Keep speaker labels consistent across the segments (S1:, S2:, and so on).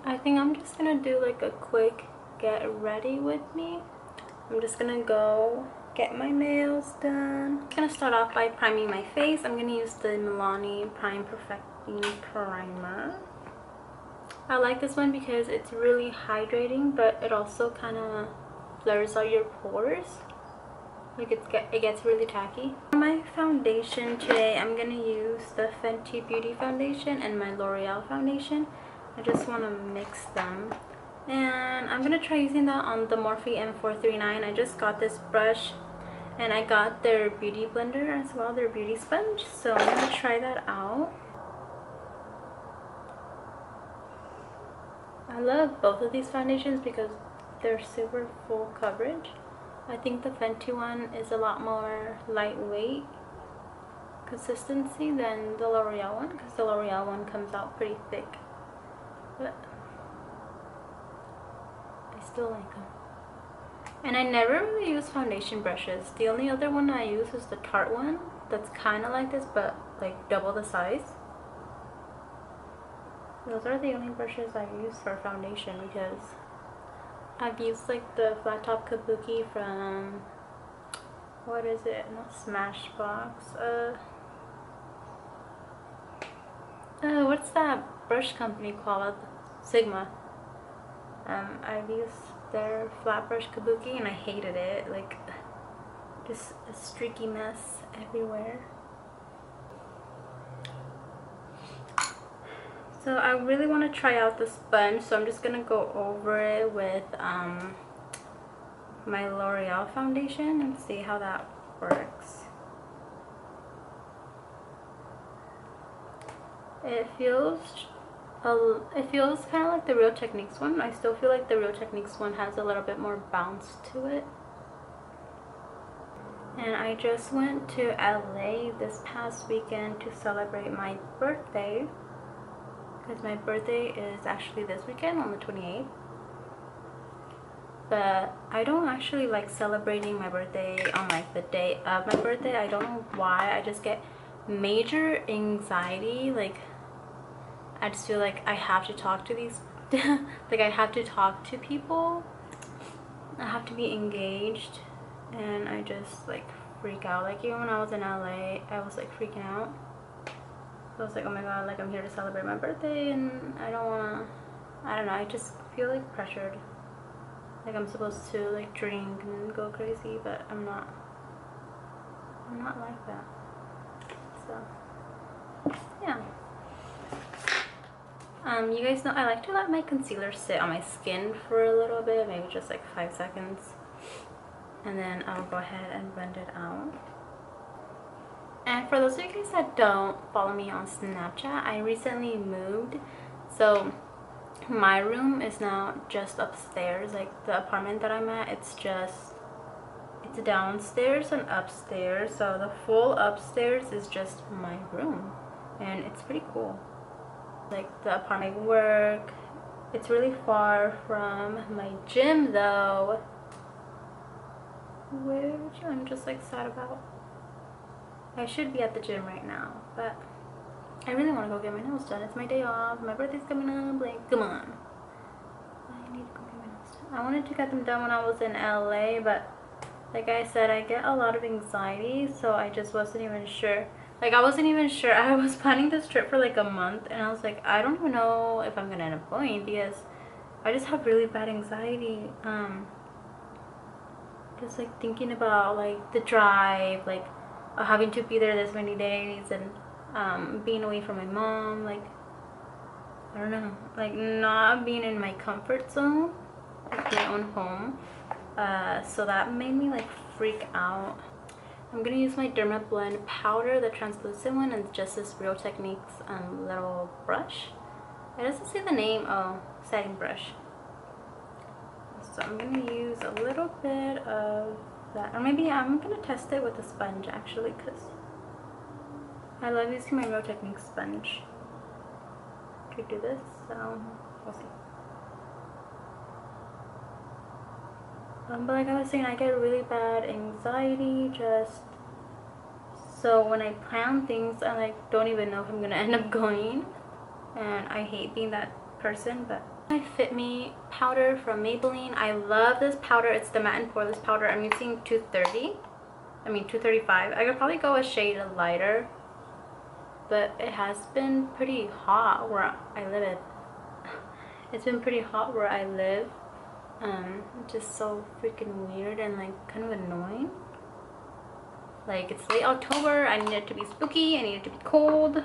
S1: I think I'm just gonna do like a quick get ready with me. I'm just gonna go get my nails done. I'm gonna start off by priming my face. I'm gonna use the Milani Prime Perfecting Primer. I like this one because it's really hydrating, but it also kind of blurs out your pores. Like it gets really tacky. For my foundation today, I'm gonna use the Fenty Beauty foundation and my L'Oreal foundation. I just want to mix them, and I'm gonna try using that on the Morphe M439. I just got this brush, and I got their beauty blender as well, their beauty sponge. So I'm gonna try that out. I love both of these foundations because they're super full coverage. I think the Fenty one is a lot more lightweight consistency than the L'Oreal one, because the L'Oreal one comes out pretty thick. But I still like them. And I never really use foundation brushes. The only other one I use is the Tarte one that's kind of like this but like double the size. Those are the only brushes I use for foundation, because I've used like the flat top kabuki from, what is it, not Smashbox, what's that brush company called? Sigma. I've used their flat brush kabuki and I hated it. Like, just a streaky mess everywhere. So I really want to try out the sponge, so I'm just gonna go over it with my L'Oreal foundation and see how that works. It feels kind of like the Real Techniques one. I still feel like the Real Techniques one has a little bit more bounce to it. And I just went to LA this past weekend to celebrate my birthday, because my birthday is actually this weekend on the 28th. But I don't actually like celebrating my birthday on like the day of my birthday. I don't know why. I just get major anxiety. Like, I just feel like I have to talk to these like I have to talk to people. I have to be engaged, and I just like freak out. Like, even when I was in LA, I was like freaking out. I was like, oh my god, like I'm here to celebrate my birthday and I don't know, I just feel like pressured. Like I'm supposed to like drink and go crazy, but I'm not like that. So yeah. You guys know I like to let my concealer sit on my skin for a little bit, maybe just like 5 seconds, and then I'll go ahead and blend it out. And for those of you guys that don't follow me on Snapchat, I recently moved, so my room is now just upstairs. Like, the apartment that I'm at, it's downstairs and upstairs, so the full upstairs is just my room, and it's pretty cool. Like, the apartment I work, it's really far from my gym though, which I'm just like sad about. I should be at the gym right now, but I really want to go get my nails done. It's my day off. My birthday's coming up. Like, come on. I need to go get my nails done. I wanted to get them done when I was in LA, but like I said, I get a lot of anxiety, so I just wasn't even sure. Like, I wasn't even sure. I was planning this trip for like a month, and I was like, I don't even know if I'm going to end up going, because I just have really bad anxiety. Just like thinking about like the drive, like having to be there this many days, and being away from my mom, like, I don't know, like not being in my comfort zone, like my own home. So that made me like freak out. I'm gonna use my Derma Blend powder, the translucent one, and just this Real Techniques little brush. It doesn't say the name. Oh, setting brush. So I'm gonna use a little bit of that, or maybe I'm gonna test it with a sponge actually, because I love using my Real Techniques sponge to do this, so we'll see. But like I was saying, I get really bad anxiety, just so when I plan things, I like don't even know if I'm gonna end up going, and I hate being that person, but my Fit Me powder from Maybelline. I love this powder. It's the matte and poreless powder. I'm using 235. I could probably go a shade lighter, but it has been pretty hot where I live. It's been pretty hot where I live. Just so freaking weird and like kind of annoying. Like, it's late October, I need it to be spooky, I need it to be cold.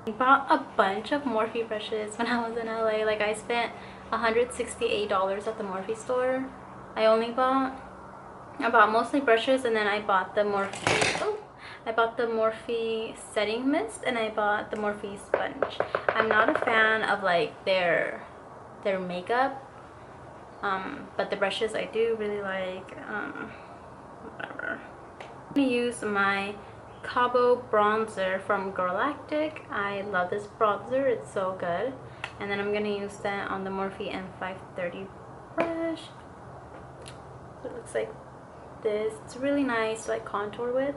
S1: I bought a bunch of Morphe brushes when I was in LA. Like, I spent $168 at the Morphe store. I bought mostly brushes, and then I bought the Morphe setting mist, and I bought the Morphe sponge. I'm not a fan of like their makeup, but the brushes I do really like. Whatever. I'm going to use my Cabo bronzer from Galactic. I love this bronzer, it's so good. And then I'm going to use that on the Morphe M530 brush. So it looks like this. It's really nice to like contour with.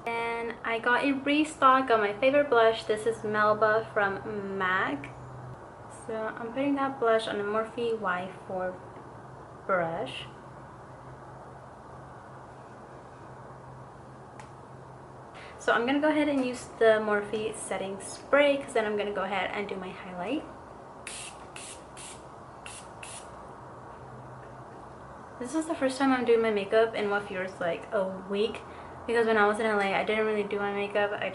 S1: And I got a restock of my favorite blush. This is Melba from MAC. So I'm putting that blush on a Morphe Y4 brush. So I'm gonna go ahead and use the Morphe setting spray, because then I'm gonna go ahead and do my highlight. This is the first time I'm doing my makeup in what feels like a week, because when I was in LA I didn't really do my makeup. I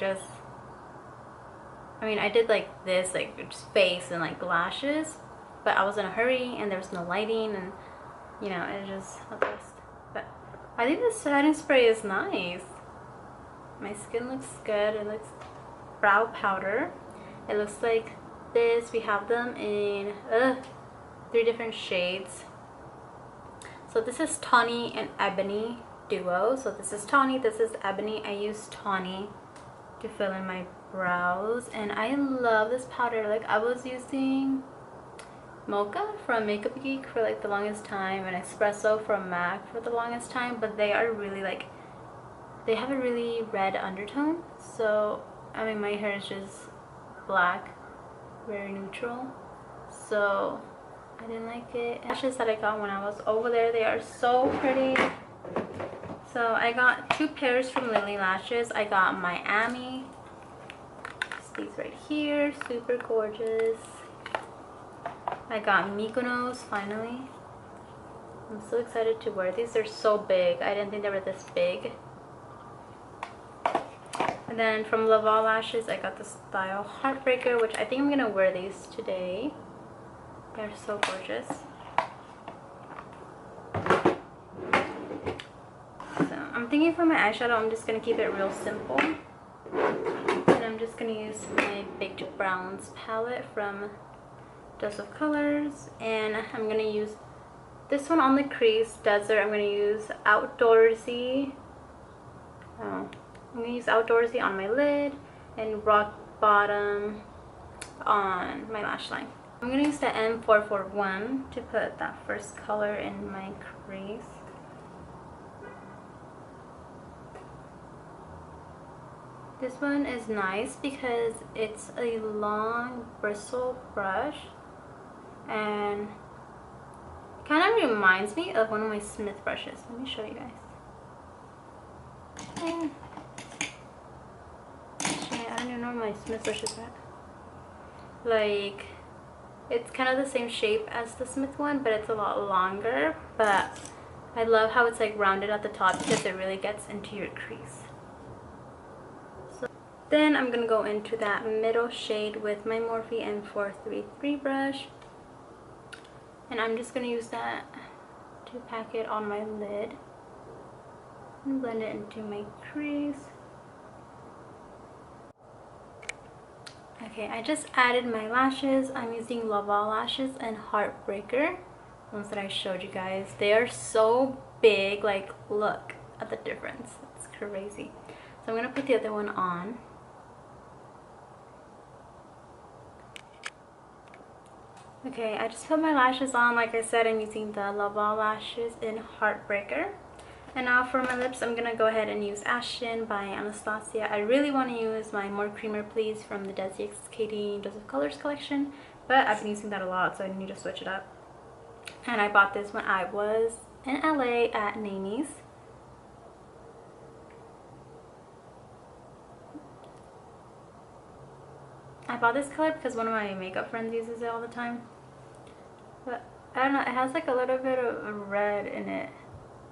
S1: did like this, like just face and like lashes, but I was in a hurry and there was no lighting, and you know, it just adjust. But I think the setting spray is nice. My skin looks good. It looks brow powder. It looks like this. We have them in 3 different shades. So this is Tawny and Ebony duo. So this is Tawny, this is Ebony. I use Tawny to fill in my brows, and I love this powder. Like, I was using Mocha from Makeup Geek for like the longest time, and Espresso from MAC for the longest time, but they are really like, they have a really red undertone. So I mean, my hair is just black, very neutral, so I didn't like it. Lashes that I got when I was over there, they are so pretty. So I got 2 pairs from Lily Lashes. I got Miami, these right here, super gorgeous. I got Mykonos finally. I'm so excited to wear these. They're so big. I didn't think they were this big. And then from Laval Lashes, I got the Style Heartbreaker, which I think I'm gonna wear these today. They're so gorgeous. So I'm thinking for my eyeshadow, I'm just gonna keep it real simple. And I'm just gonna use my Baked Browns palette from Dose of Colors, and I'm gonna use this one on the crease, Desert. I'm gonna use Outdoorsy. I'm gonna use Outdoorsy on my lid, and Rock Bottom on my lash line. I'm gonna use the M441 to put that first color in my crease. This one is nice because it's a long bristle brush, and kind of reminds me of one of my Smith brushes. Let me show you guys. Shit, I don't even know where my Smith brush is at. Like, it's kind of the same shape as the Smith one, but it's a lot longer. But I love how it's like rounded at the top because it really gets into your crease. So then I'm gonna go into that middle shade with my Morphe M433 brush. And I'm just going to use that to pack it on my lid and blend it into my crease. Okay, I just added my lashes. I'm using Laval Lashes and Heartbreaker, ones that I showed you guys. They are so big, like look at the difference. It's crazy. So I'm going to put the other one on. Okay, I just put my lashes on. Like I said, I'm using the Laval Lashes in Heartbreaker. And now for my lips, I'm gonna go ahead and use Ashen by Anastasia. I really want to use my More Creamer Please from the Desi X Katie Joseph Colors collection, but I've been using that a lot, so I need to switch it up. And I bought this when I was in LA at Nanny's. I bought this color because one of my makeup friends uses it all the time. But I don't know, it has like a little bit of red in it,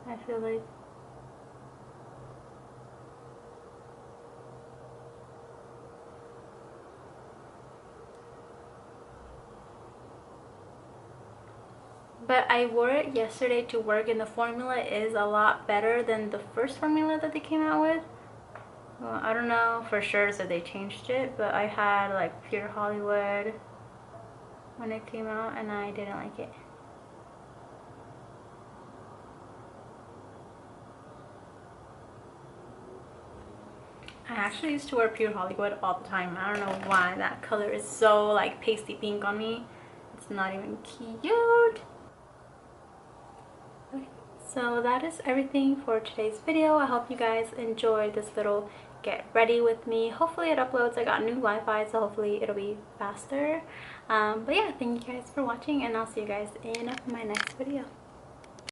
S1: I feel like. But I wore it yesterday to work, and the formula is a lot better than the first formula that they came out with. Well, I don't know for sure, so they changed it, but I had like Pure Hollywood when it came out and I didn't like it. I actually used to wear Pure Hollywood all the time. I don't know why that color is so like pasty pink on me. It's not even cute. Okay, so that is everything for today's video. I hope you guys enjoyed this little get ready with me. Hopefully it uploads. I got new Wi-Fi, so hopefully it'll be faster. But yeah, thank you guys for watching, and I'll see you guys in my next video.